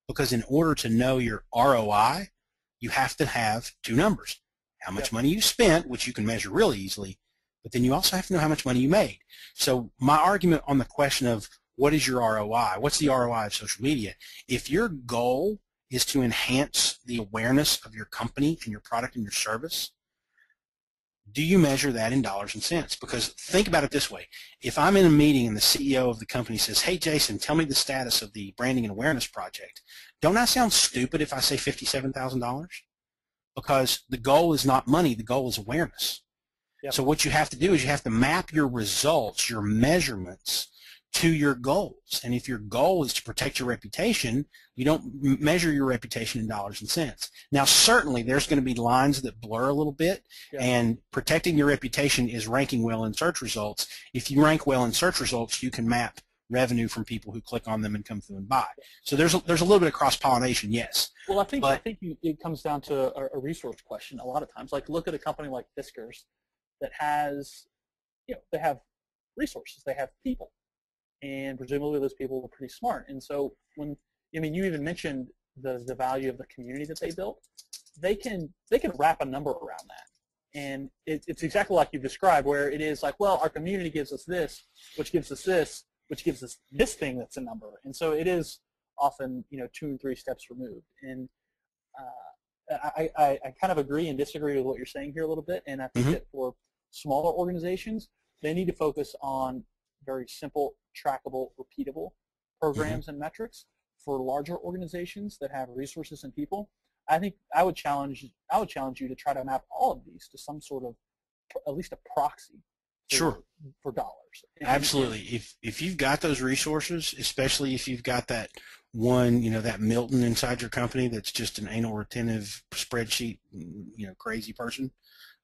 Because in order to know your ROI, you have to have 2 numbers. How much money you spent, which you can measure really easily, but then you also have to know how much money you made. So my argument on the question of what is your ROI, what's the ROI of social media, if your goal is to enhance the awareness of your company and your product and your service, do you measure that in dollars and cents? Because think about it this way. If I'm in a meeting and the CEO of the company says, hey, Jason, tell me the status of the branding and awareness project, don't I sound stupid if I say $57,000? Because the goal is not money. The goal is awareness. So what you have to do is you have to map your results, your measurements, to your goals. And if your goal is to protect your reputation, you don't measure your reputation in dollars and cents. Now, certainly there's going to be lines that blur a little bit, and protecting your reputation is ranking well in search results. If you rank well in search results, you can map revenue from people who click on them and come through and buy. So there's a little bit of cross-pollination, yes. Well, I think it comes down to a resource question a lot of times. Like, look at a company like Fisker's. that has, they have resources, they have people, and presumably those people are pretty smart. And so when, you even mentioned the value of the community that they built, they can wrap a number around that. And it's exactly like you described, where it is like, well, our community gives us this, which gives us this, which gives us this thing that's a number. And so it is often, 2 and 3 steps removed. And I kind of agree and disagree with what you're saying here a little bit. And I think that for smaller organizations, they need to focus on very simple, trackable, repeatable programs and metrics. For larger organizations that have resources and people, I think I would challenge you to try to map all of these to some sort of, at least a proxy for dollars. Absolutely. If you've got those resources, especially if you've got that one, that Milton inside your company that's just an anal retentive spreadsheet, crazy person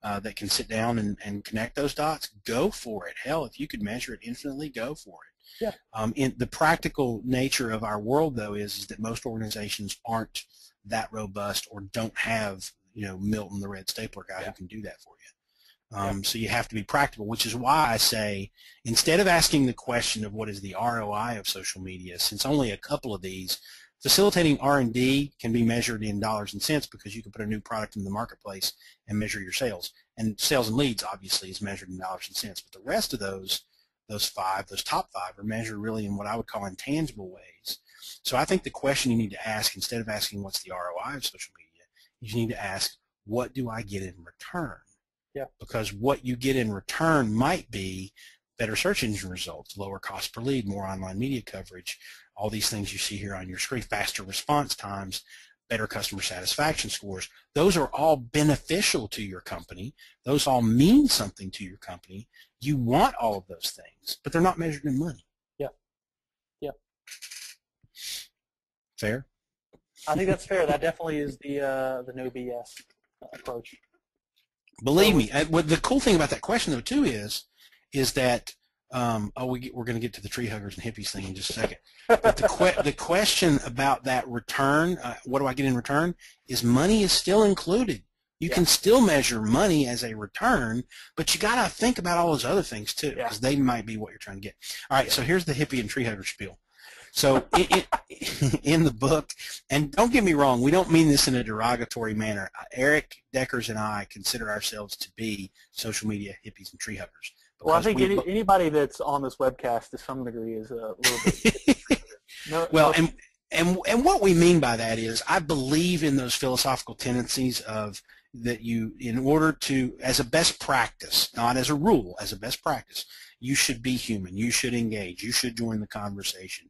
that can sit down and connect those dots, go for it. Hell, if you could measure it infinitely, go for it. Yeah. In the practical nature of our world, though, is that most organizations aren't that robust or don't have, Milton, the red stapler guy, who can do that for you. So you have to be practical, which is why I say, instead of asking the question of what is the ROI of social media, since only a couple of these, facilitating R&D can be measured in dollars and cents, because you can put a new product in the marketplace and measure your sales. And sales and leads, obviously, is measured in dollars and cents. But the rest of those top 5 are measured really in what I would call intangible ways. So I think the question you need to ask, instead of asking what's the ROI of social media, you need to ask, what do I get in return? Yeah. Because what you get in return might be better search engine results, lower cost per lead, more online media coverage, all these things you see here on your screen, faster response times, better customer satisfaction scores. Those are all beneficial to your company. Those all mean something to your company. You want all of those things, but they're not measured in money. Yeah. Yeah. Fair? I think that's fair. That definitely is the no BS approach. Believe me. The cool thing about that question, though, too, is that we're going to get to the tree huggers and hippies thing in just a second. But the question about that return, what do I get in return, is money is still included. You can still measure money as a return, but you got to think about all those other things too, because they might be what you're trying to get. All right, so here's the hippie and tree hugger spiel. So in the book, and don't get me wrong, we don't mean this in a derogatory manner. Eric Deckers and I consider ourselves to be social media hippies and tree huggers. Well, I think anybody that's on this webcast to some degree is a little bit. And what we mean by that is, I believe in those philosophical tendencies of that you, in order to, as a best practice, not as a rule, as a best practice, you should be human. You should engage. You should join the conversation.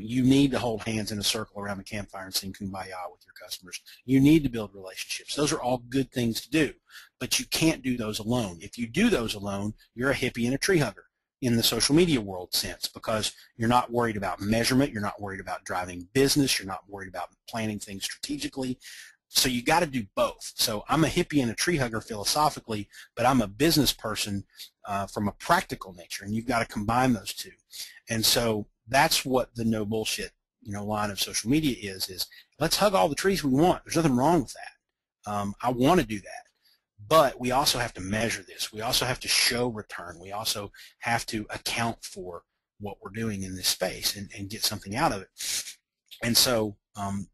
You need to hold hands in a circle around the campfire and sing Kumbaya with your customers. You need to build relationships. Those are all good things to do, but you can't do those alone. If you do those alone, you're a hippie and a tree hugger in the social media world sense, because you're not worried about measurement. You're not worried about driving business. You're not worried about planning things strategically. So you got to do both. So I'm a hippie and a tree hugger philosophically, but I'm a business person from a practical nature, and you've got to combine those two. And so that's what the no bullshit, line of social media is let's hug all the trees we want. There's nothing wrong with that. I want to do that. But we also have to measure this. We also have to show return. We also have to account for what we're doing in this space and get something out of it. And so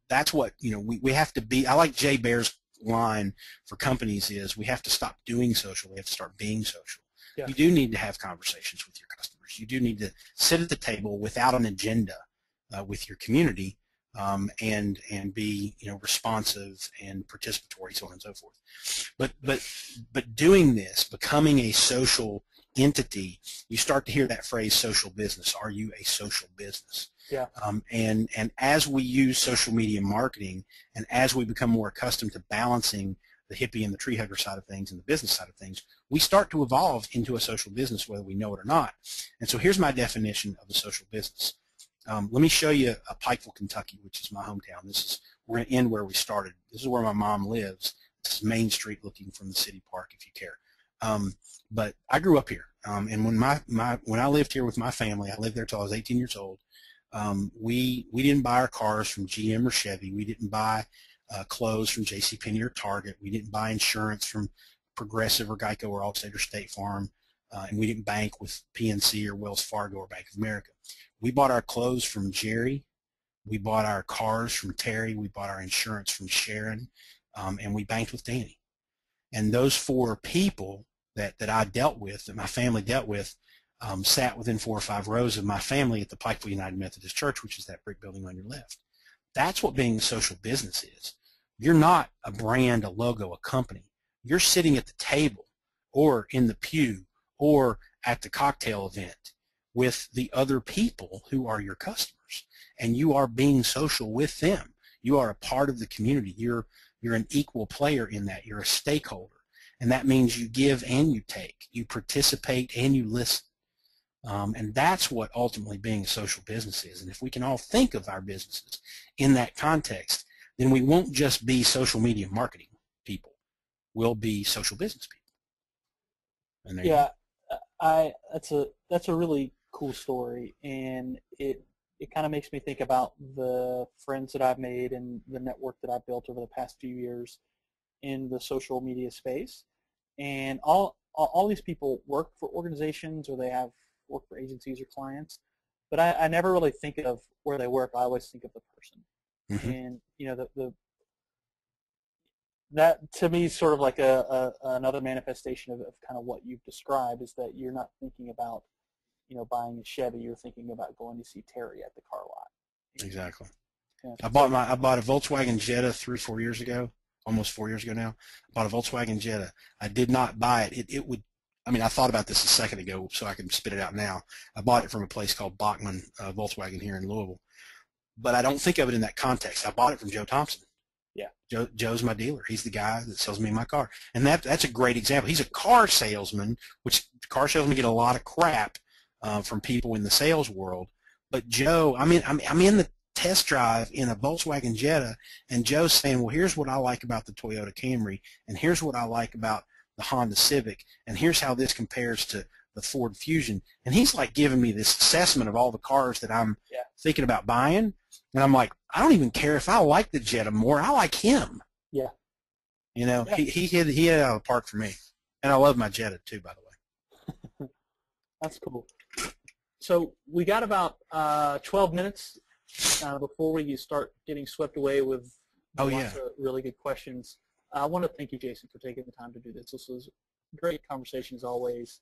that's what, we have to be. I like Jay Baer's line for companies is, we have to stop doing social. We have to start being social. Yeah. You do need to have conversations with your customers. You do need to sit at the table without an agenda with your community and be, responsive and participatory, so on and so forth. But doing this, becoming a social entity, you start to hear that phrase, social business. Are you a social business? Yeah. And as we use social media marketing, and as we become more accustomed to balancing the hippie and the tree hugger side of things and the business side of things, we start to evolve into a social business, whether we know it or not. And so here's my definition of a social business. Let me show you Pikeville, Kentucky, which is my hometown. We're going to end where we started. This is where my mom lives. This is Main Street, looking from the city park, if you care. But I grew up here, and when I lived here with my family, I lived there till I was 18 years old. We didn't buy our cars from GM or Chevy. We didn't buy clothes from JCPenney or Target. We didn't buy insurance from Progressive or Geico or Allstate or State Farm, and we didn't bank with PNC or Wells Fargo or Bank of America. We bought our clothes from Jerry. We bought our cars from Terry. We bought our insurance from Sharon, and we banked with Danny. And those four people that I dealt with, that my family dealt with, sat within 4 or 5 rows of my family at the Pikeville United Methodist Church, which is that brick building on your left. That's what being a social business is. You're not a brand, a logo, a company. You're sitting at the table or in the pew or at the cocktail event with the other people who are your customers, and you are being social with them. You are a part of the community. You're an equal player in that. You're a stakeholder, and that means you give and you take. You participate and you listen. And that's what ultimately being a social business is. And if we can all think of our businesses in that context, then we won't just be social media marketing people. We'll be social business people. And there that's a really cool story, and it kind of makes me think about the friends that I've made and the network that I've built over the past few years in the social media space. And all these people work for organizations, or they have work for agencies or clients, but I never really think of where they work. I always think of the person. Mm-hmm. And that to me is sort of like another manifestation of kind of what you've described, is that you're not thinking about buying a Chevy. You're thinking about going to see Terry at the car lot. Exactly. Yeah. I bought a Volkswagen Jetta 3-4 years ago, almost 4 years ago now. I bought a Volkswagen Jetta. I did not buy it. It would. I mean, I thought about this a second ago, so I can spit it out now. I bought it from a place called Bachman Volkswagen here in Louisville, but I don't think of it in that context. I bought it from Joe Thompson. Yeah. Joe's my dealer. He's the guy that sells me my car, and that's a great example. He's a car salesman, which car salesmen get a lot of crap from people in the sales world. But Joe, I'm in the test drive in a Volkswagen Jetta, and Joe's saying, well, here's what I like about the Toyota Camry, and here's what I like about the Honda Civic, and here's how this compares to the Ford Fusion. And he's like giving me this assessment of all the cars that I'm thinking about buying, and I'm like, I don't even care if I like the Jetta more. I like him. Yeah. Yeah. He hit it out of the park for me, and I love my Jetta too, by the way. That's cool. So we got about 12 minutes before we start getting swept away with lots of really good questions. I want to thank you, Jason, for taking the time to do this. This was a great conversation as always.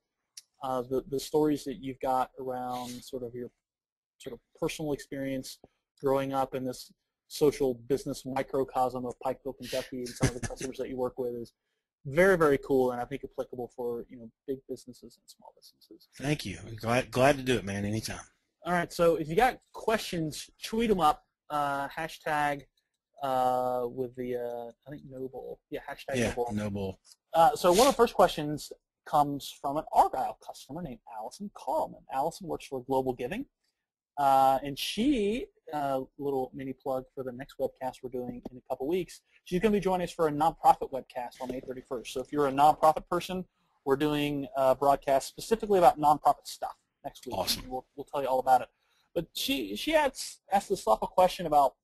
The stories that you've got around sort of your sort of personal experience growing up in this social business microcosm of Pikeville, Kentucky, and some of the customers that you work with is very, very cool, and I think applicable for big businesses and small businesses. Thank you. Glad to do it, man. Anytime. All right. So if you got questions, tweet them up. Hashtag with the I think Noble. Yeah. Hashtag Noble. Noble. So one of the first questions comes from an Argyle customer named Allison Carlman. Allison works for Global Giving, and she, little mini plug for the next webcast we're doing in a couple weeks, she's going to be joining us for a nonprofit webcast on May 31st. So if you're a nonprofit person, we're doing a broadcast specifically about nonprofit stuff next week. Awesome. We'll tell you all about it. But she asked this thoughtful question about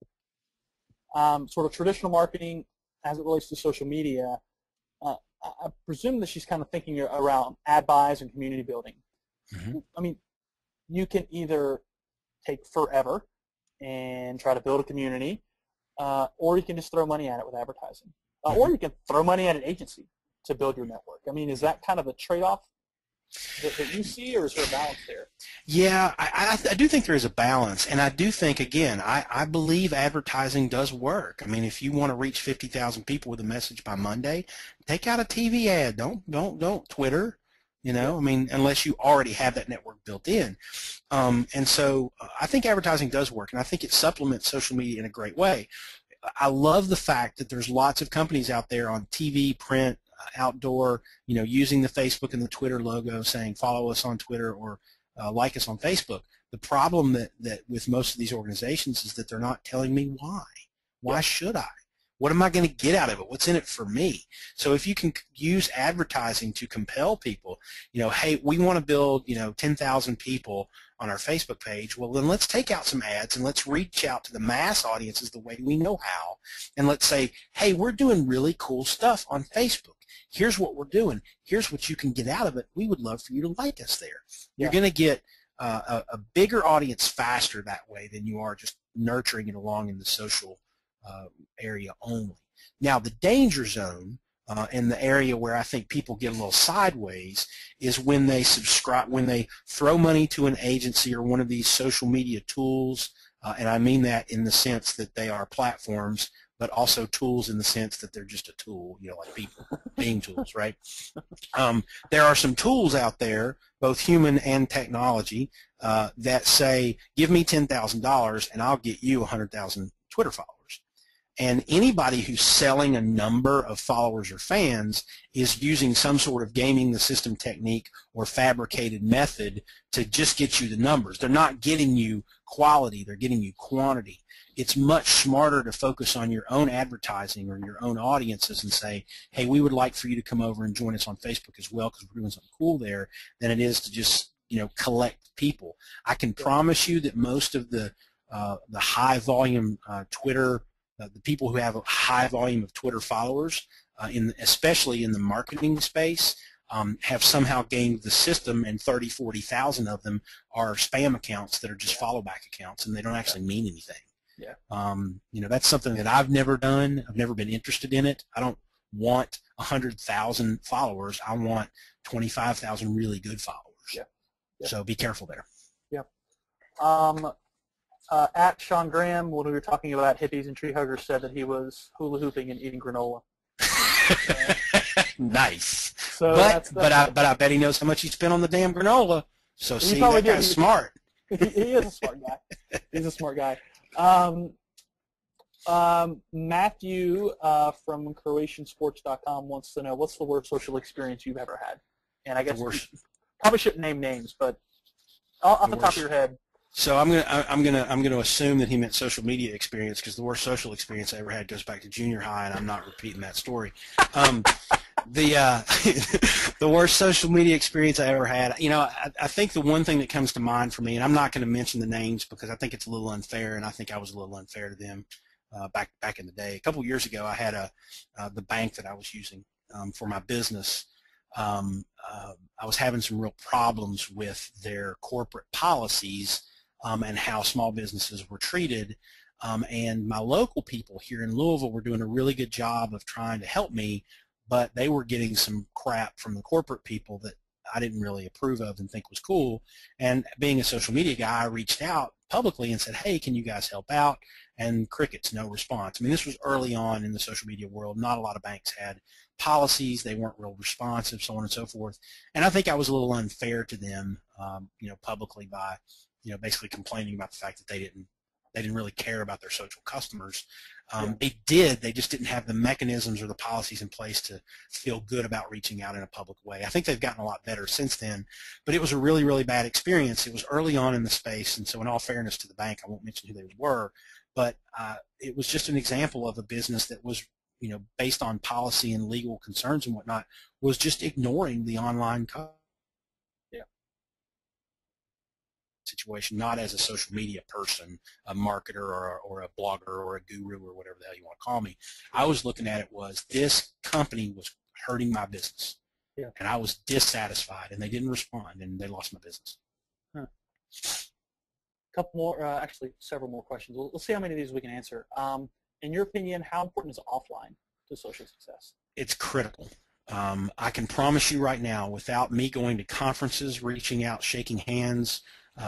sort of traditional marketing as it relates to social media. I presume that she's kind of thinking around ad buys and community building. Mm-hmm. I mean, you can either take forever and try to build a community, or you can just throw money at it with advertising. Or you can throw money at an agency to build your network. I mean, is that kind of a trade-off that you see, or is there a balance there? Yeah, I do think there is a balance, and I do think, again, I believe advertising does work. I mean, if you want to reach 50,000 people with a message by Monday, take out a TV ad. Don't Twitter. I mean, unless you already have that network built in. And so I think advertising does work, and I think it supplements social media in a great way. I love the fact that there's lots of companies out there on TV, print, outdoor, using the Facebook and the Twitter logo, saying follow us on Twitter or like us on Facebook. The problem that with most of these organizations is that they're not telling me why. Why should I? What am I going to get out of it? What's in it for me? So if you can use advertising to compel people, hey, we want to build, 10,000 people on our Facebook page, well, then let's take out some ads and let's reach out to the mass audiences the way we know how. And let's say, hey, we're doing really cool stuff on Facebook. here's what we're doing. Here's what you can get out of it. We would love for you to like us there. You're Yeah. going to get a bigger audience faster that way than you are just nurturing it along in the social area only. Now, the danger zone in the area where I think people get a little sideways is when they throw money to an agency or one of these social media tools, and I mean that in the sense that they are platforms, but also tools in the sense that they're just a tool, like people being tools, right? There are some tools out there, both human and technology, that say, give me $10,000 and I'll get you 100,000 Twitter followers. And anybody who's selling a number of followers or fans is using some sort of gaming the system technique or fabricated method to just get you the numbers. They're not getting you quality, they're getting you quantity. It's much smarter to focus on your own advertising or your own audiences and say, hey, we would like for you to come over and join us on Facebook as well because we're doing something cool there, than it is to just collect people. I can promise you that most of the high volume Twitter, the people who have a high volume of Twitter followers, especially in the marketing space, have somehow gamed the system, and 30, 40,000 of them are spam accounts that are just follow-back accounts, and they don't actually mean anything. Yeah. That's something that I've never done. I've never been interested in it. I don't want 100,000 followers. I want 25,000 really good followers. Yeah. Yeah. So be careful there. Yeah. At Sean Graham, when we were talking about hippies and tree huggers, said that he was hula hooping and eating granola. Nice. So but I bet he knows how much he spent on the damn granola. So see, that guy's smart. He is a smart guy. He's a smart guy. Matthew from CroatianSports.com wants to know, what's the worst social experience you've ever had? And I guess you probably shouldn't name names, but off the top of your head. So I'm gonna assume that he meant social media experience, because the worst social experience I ever had goes back to junior high, and I'm not repeating that story. The worst social media experience I ever had, I think the one thing that comes to mind for me, and I'm not going to mention the names because I think it's a little unfair, and I think I was a little unfair to them back in the day. A couple years ago, I had the bank that I was using for my business. I was having some real problems with their corporate policies and how small businesses were treated. And my local people here in Louisville were doing a really good job of trying to help me, but they were getting some crap from the corporate people that I didn't really approve of and think was cool. And being a social media guy, I reached out publicly and said, hey, can you guys help out? And crickets, no response. I mean, this was early on in the social media world. Not a lot of banks had policies. They weren't real responsive, so on and so forth. And I think I was a little unfair to them, publicly by, basically complaining about the fact that they didn't really care about their social customers. They did. They just didn't have the mechanisms or the policies in place to feel good about reaching out in a public way. I think they've gotten a lot better since then, but it was a really, really bad experience. It was early on in the space, and so in all fairness to the bank, I won't mention who they were, but it was just an example of a business that was, based on policy and legal concerns and whatnot, was just ignoring the online situation, not as a social media person, a marketer or a blogger or a guru or whatever the hell you want to call me. I was looking at it was this company was hurting my business, and I was dissatisfied, and they didn't respond, and they lost my business. Huh. Couple more, actually several more questions. We'll see how many of these we can answer. In your opinion, how important is offline to social success? It's critical. I can promise you right now, without me going to conferences, reaching out, shaking hands,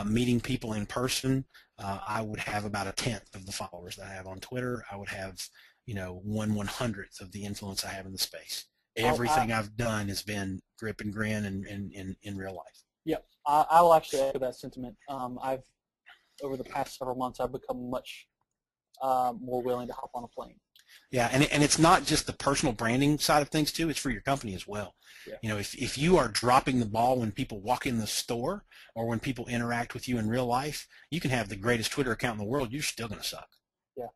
meeting people in person, I would have about 1/10 of the followers that I have on Twitter. I would have, 1/100th of the influence I have in the space. Everything I've done has been grip and grin and in real life. Yep, I will actually echo that sentiment. Over the past several months, I've become much more willing to hop on a plane. Yeah, and it's not just the personal branding side of things too, it's for your company as well. Yeah. If you are dropping the ball when people walk in the store or when people interact with you in real life, you can have the greatest Twitter account in the world, you're still going to suck. Yeah.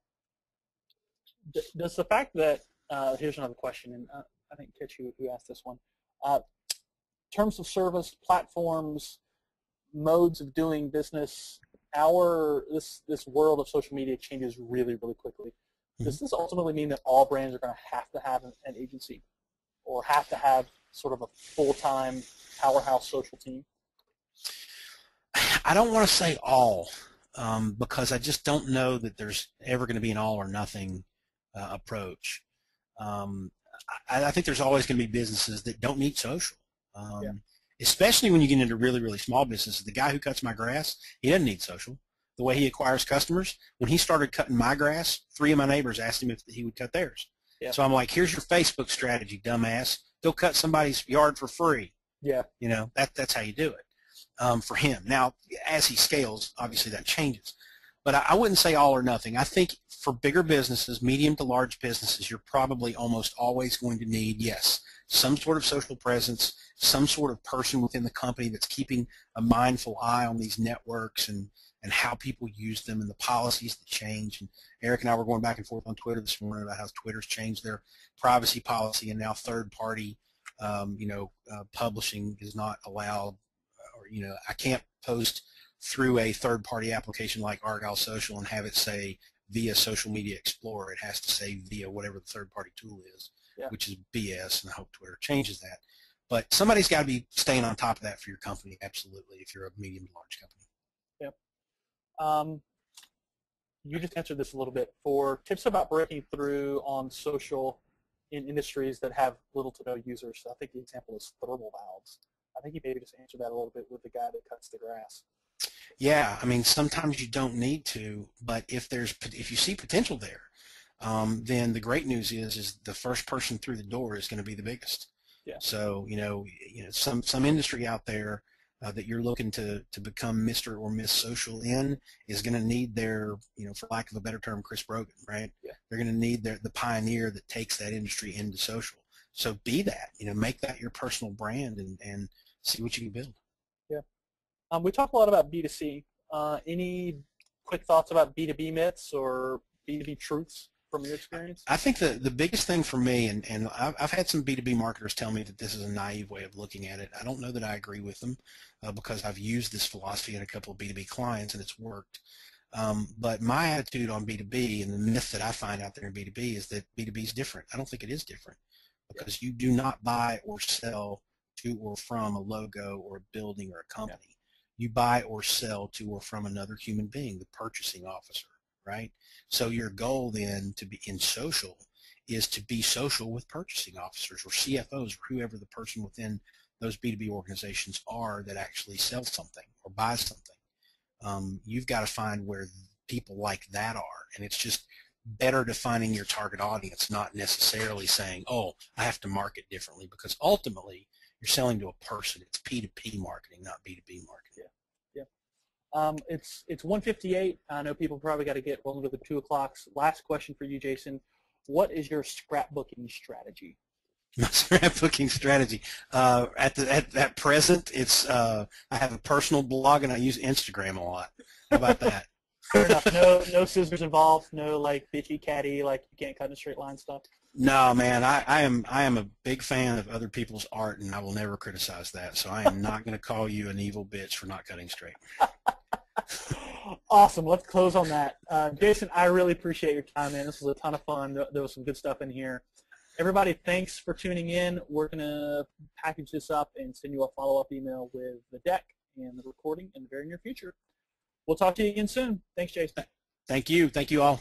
Does the fact that, here's another question, and I think Kitch, who asked this one, terms of service, platforms, modes of doing business, this world of social media changes really, really quickly. Does this ultimately mean that all brands are going to have an agency? or have to have sort of a full-time powerhouse social team? I don't want to say all, because I just don't know that there's ever going to be an all or nothing approach. I think there's always going to be businesses that don't need social, Yeah. especially when you get into really, really small businesses. The guy who cuts my grass, he doesn't need social. The way he acquires customers, when he started cutting my grass, 3 of my neighbors asked him if he would cut theirs. Yeah. So I'm like, here's your Facebook strategy, dumbass. Go cut somebody's yard for free. Yeah. You know, that's how you do it for him. Now, as he scales, obviously that changes. But I wouldn't say all or nothing. I think for bigger businesses, medium to large businesses, you're probably almost always going to need, yes, some sort of social presence, some sort of person within the company that's keeping a mindful eye on these networks and how people use them and the policies that change. And Eric and I were going back and forth on Twitter this morning about how Twitter's changed their privacy policy, and now third-party, publishing is not allowed. Or, I can't post through a third-party application like Argyle Social and have it say via Social Media Explorer. It has to say via whatever the third-party tool is, which is BS, and I hope Twitter changes that. But somebody's got to be staying on top of that for your company, absolutely, if you're a medium to large company. Yep. You just answered this a little bit. For tips about breaking through on social in industries that have little to no users, I think the example is thermal valves. I think you maybe just answered that a little bit with the guy that cuts the grass. Yeah, I mean, sometimes you don't need to, but if you see potential there, then the great news is the first person through the door is going to be the biggest. Yeah. So some industry out there that you're looking to become Mr. or Miss Social in is going to need their, for lack of a better term, Chris Brogan, right? Yeah. They're going to need the pioneer that takes that industry into social. So be that, make that your personal brand and see what you can build. Yeah. We talked a lot about B2C. Any quick thoughts about B2B myths or B2B truths from your experience? I think the biggest thing for me, and I've had some B2B marketers tell me that this is a naive way of looking at it. I don't know that I agree with them because I've used this philosophy in a couple of B2B clients and it's worked. But my attitude on B2B and the myth that I find out there in B2B is that B2B is different. I don't think it is different because you do not buy or sell to or from a logo or a building or a company. Yeah. You buy or sell to or from another human being, the purchasing officer, right? So your goal then to be in social is to be social with purchasing officers or CFOs or whoever the person within those B2B organizations are that actually sells something or buys something. You've got to find where people like that are, and it's just better defining your target audience, not necessarily saying, oh, I have to market differently, because ultimately you're selling to a person. It's P2P marketing, not B2B marketing. Yeah. It's 1:58. I know people probably got to get rolling to the 2 o'clocks. Last question for you, Jason. What is your scrapbooking strategy? My scrapbooking strategy. At present, it's I have a personal blog and I use Instagram a lot. How about that? Fair enough. No scissors involved. No like bitchy catty, like you can't cut in a straight line stuff. No, man. I am a big fan of other people's art, and I will never criticize that. So I am not going to call you an evil bitch for not cutting straight. Awesome. Let's close on that. Jason, I really appreciate your time, man. This was a ton of fun. There was some good stuff in here. Everybody, thanks for tuning in. We're going to package this up and send you a follow-up email with the deck and the recording in the very near future. We'll talk to you again soon. Thanks, Jason. Thank you. Thank you all.